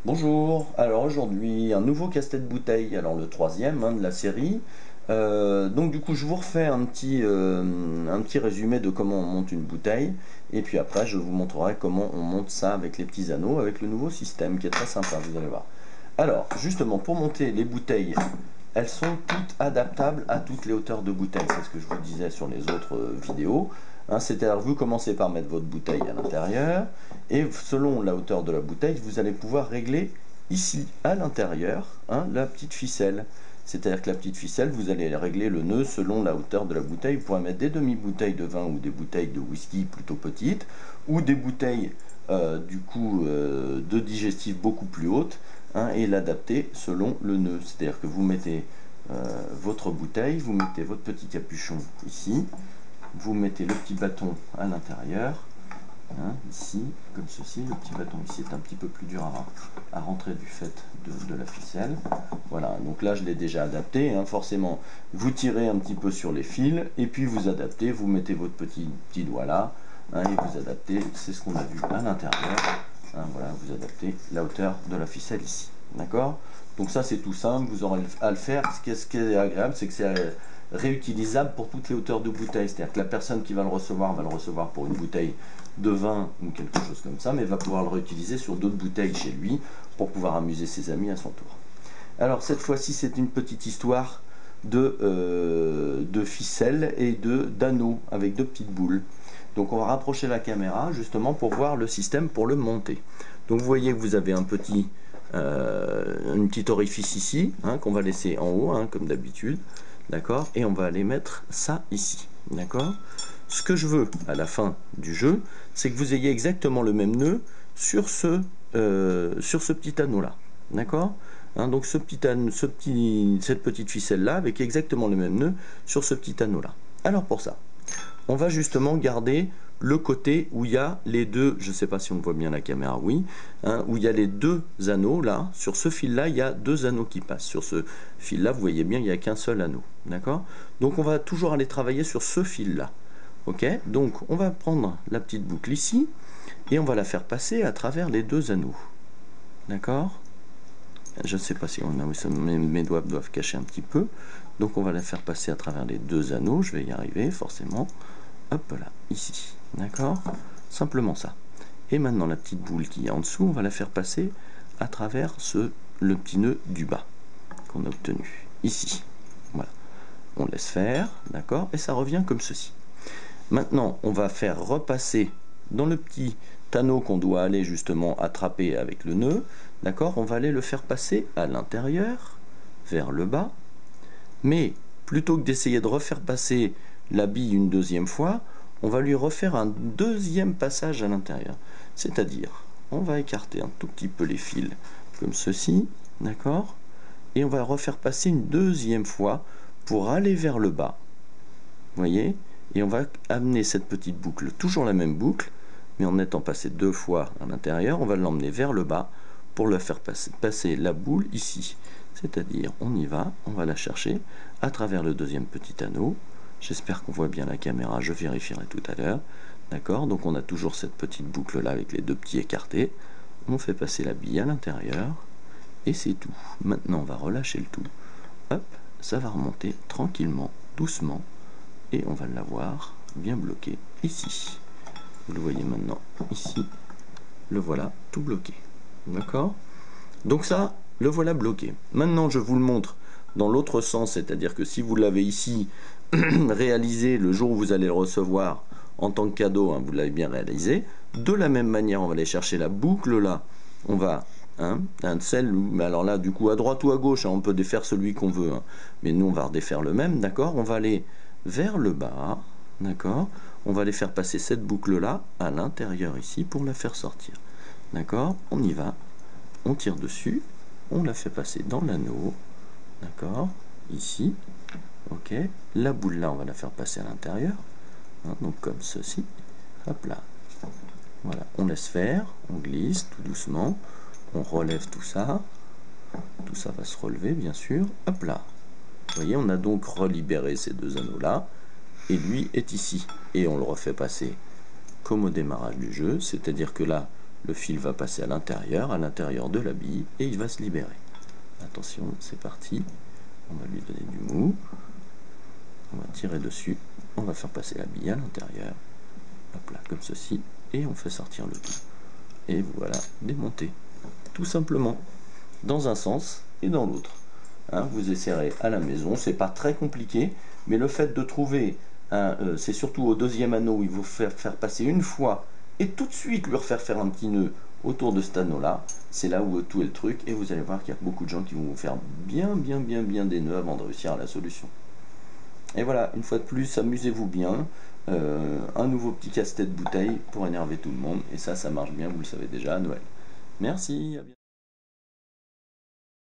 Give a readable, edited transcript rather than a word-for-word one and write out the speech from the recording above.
Bonjour, alors aujourd'hui un nouveau casse-tête bouteille, alors le troisième de la série. Donc du coup je vous refais un petit résumé de comment on monte une bouteille et puis après je vous montrerai comment on monte ça avec les petits anneaux, avec le nouveau système qui est très sympa, vous allez voir. Alors justement pour monter les bouteilles, elles sont toutes adaptables à toutes les hauteurs de bouteille, c'est ce que je vous disais sur les autres vidéos. C'est-à-dire vous commencez par mettre votre bouteille à l'intérieur et selon la hauteur de la bouteille, vous allez pouvoir régler ici à l'intérieur la petite ficelle. C'est-à-dire que la petite ficelle, vous allez régler le nœud selon la hauteur de la bouteille. Vous pourrez mettre des demi-bouteilles de vin ou des bouteilles de whisky plutôt petites ou des bouteilles de digestif beaucoup plus hautes et l'adapter selon le nœud. C'est-à-dire que vous mettez votre bouteille, vous mettez votre petit capuchon ici, vous mettez le petit bâton à l'intérieur, ici, comme ceci. Le petit bâton ici est un petit peu plus dur à rentrer du fait de la ficelle. Voilà, donc là je l'ai déjà adapté, forcément vous tirez un petit peu sur les fils et puis vous adaptez, vous mettez votre petit doigt là et vous adaptez, c'est ce qu'on a vu à l'intérieur. Voilà, vous adaptez la hauteur de la ficelle ici, d'accord. Donc ça c'est tout simple, vous aurez à le faire. Ce qui est agréable, c'est que c'est réutilisable pour toutes les hauteurs de bouteille, c'est-à-dire que la personne qui va le recevoir pour une bouteille de vin ou quelque chose comme ça, mais va pouvoir le réutiliser sur d'autres bouteilles chez lui pour pouvoir amuser ses amis à son tour. Alors cette fois-ci c'est une petite histoire de ficelle et d'anneaux avec deux petites boules. Donc on va rapprocher la caméra justement pour voir le système pour le monter. Donc vous voyez que vous avez une petite orifice ici qu'on va laisser en haut comme d'habitude, d'accord, et on va aller mettre ça ici, d'accord. Ce que je veux à la fin du jeu, c'est que vous ayez exactement le même nœud sur ce petit anneau là, d'accord. Donc cette petite ficelle là avec exactement le même nœud sur ce petit anneau là. Alors pour ça, on va justement garder le côté où il y a les deux, je ne sais pas si on voit bien la caméra, oui, où il y a les deux anneaux là, sur ce fil là il y a deux anneaux qui passent, sur ce fil là vous voyez bien il n'y a qu'un seul anneau, d'accord. Donc on va toujours aller travailler sur ce fil là, ok. Donc on va prendre la petite boucle ici et on va la faire passer à travers les deux anneaux, d'accord. Je ne sais pas si mes doigts doivent cacher un petit peu, donc on va la faire passer à travers les deux anneaux, je vais y arriver forcément. Hop là, ici, d'accord, simplement ça. Et maintenant la petite boule qui est en dessous, on va la faire passer à travers le petit nœud du bas qu'on a obtenu ici. Voilà, on laisse faire, d'accord, et ça revient comme ceci. Maintenant on va faire repasser dans le petit anneau qu'on doit aller justement attraper avec le nœud, d'accord, on va aller le faire passer à l'intérieur vers le bas, mais plutôt que d'essayer de refaire passer la bille une deuxième fois, on va lui refaire un deuxième passage à l'intérieur. C'est-à-dire, on va écarter un tout petit peu les fils comme ceci, d'accord, et on va refaire passer une deuxième fois pour aller vers le bas. Vous voyez, et on va amener cette petite boucle, toujours la même boucle, mais en étant passé deux fois à l'intérieur, on va l'emmener vers le bas pour le faire passer la boule ici. C'est-à-dire, on y va, on va la chercher à travers le deuxième petit anneau. J'espère qu'on voit bien la caméra, je vérifierai tout à l'heure. D'accord, donc on a toujours cette petite boucle là avec les deux petits écartés. On fait passer la bille à l'intérieur et c'est tout. Maintenant on va relâcher le tout. Hop, ça va remonter tranquillement, doucement, et on va l'avoir bien bloqué ici. Vous le voyez maintenant ici, le voilà tout bloqué. D'accord, donc ça, le voilà bloqué. Maintenant je vous le montre dans l'autre sens, c'est-à-dire que si vous l'avez ici réalisé le jour où vous allez le recevoir en tant que cadeau, vous l'avez bien réalisé. De la même manière, on va aller chercher la boucle là. On va, mais alors là, du coup, à droite ou à gauche, on peut défaire celui qu'on veut, mais nous on va redéfaire le même, d'accord. On va aller vers le bas, d'accord. On va aller faire passer cette boucle là à l'intérieur ici pour la faire sortir, d'accord. On y va, on tire dessus, on la fait passer dans l'anneau, d'accord, ici. Ok, la boule là on va la faire passer à l'intérieur, donc comme ceci, hop là, voilà, on laisse faire, on glisse tout doucement, on relève tout ça va se relever bien sûr, hop là, vous voyez on a donc relibéré ces deux anneaux là, et lui est ici, et on le refait passer comme au démarrage du jeu, c'est à dire que là le fil va passer à l'intérieur de la bille, et il va se libérer. Attention, c'est parti. On va lui donner du mou. On va tirer dessus. On va faire passer la bille à l'intérieur. Hop là, comme ceci. Et on fait sortir le tout. Et voilà, démonté. Tout simplement. Dans un sens et dans l'autre. Hein, vous essayerez à la maison. C'est pas très compliqué. Mais le fait de trouver, c'est surtout au deuxième anneau, il faut faire passer une fois et tout de suite lui refaire faire un petit nœud autour de cet anneau-là. C'est là où tout est le truc. Et vous allez voir qu'il y a beaucoup de gens qui vont vous faire bien des nœuds avant de réussir à la solution. Et voilà, une fois de plus, amusez-vous bien. Un nouveau petit casse-tête bouteille pour énerver tout le monde. Et ça marche bien, vous le savez déjà, à Noël. Merci, à bientôt.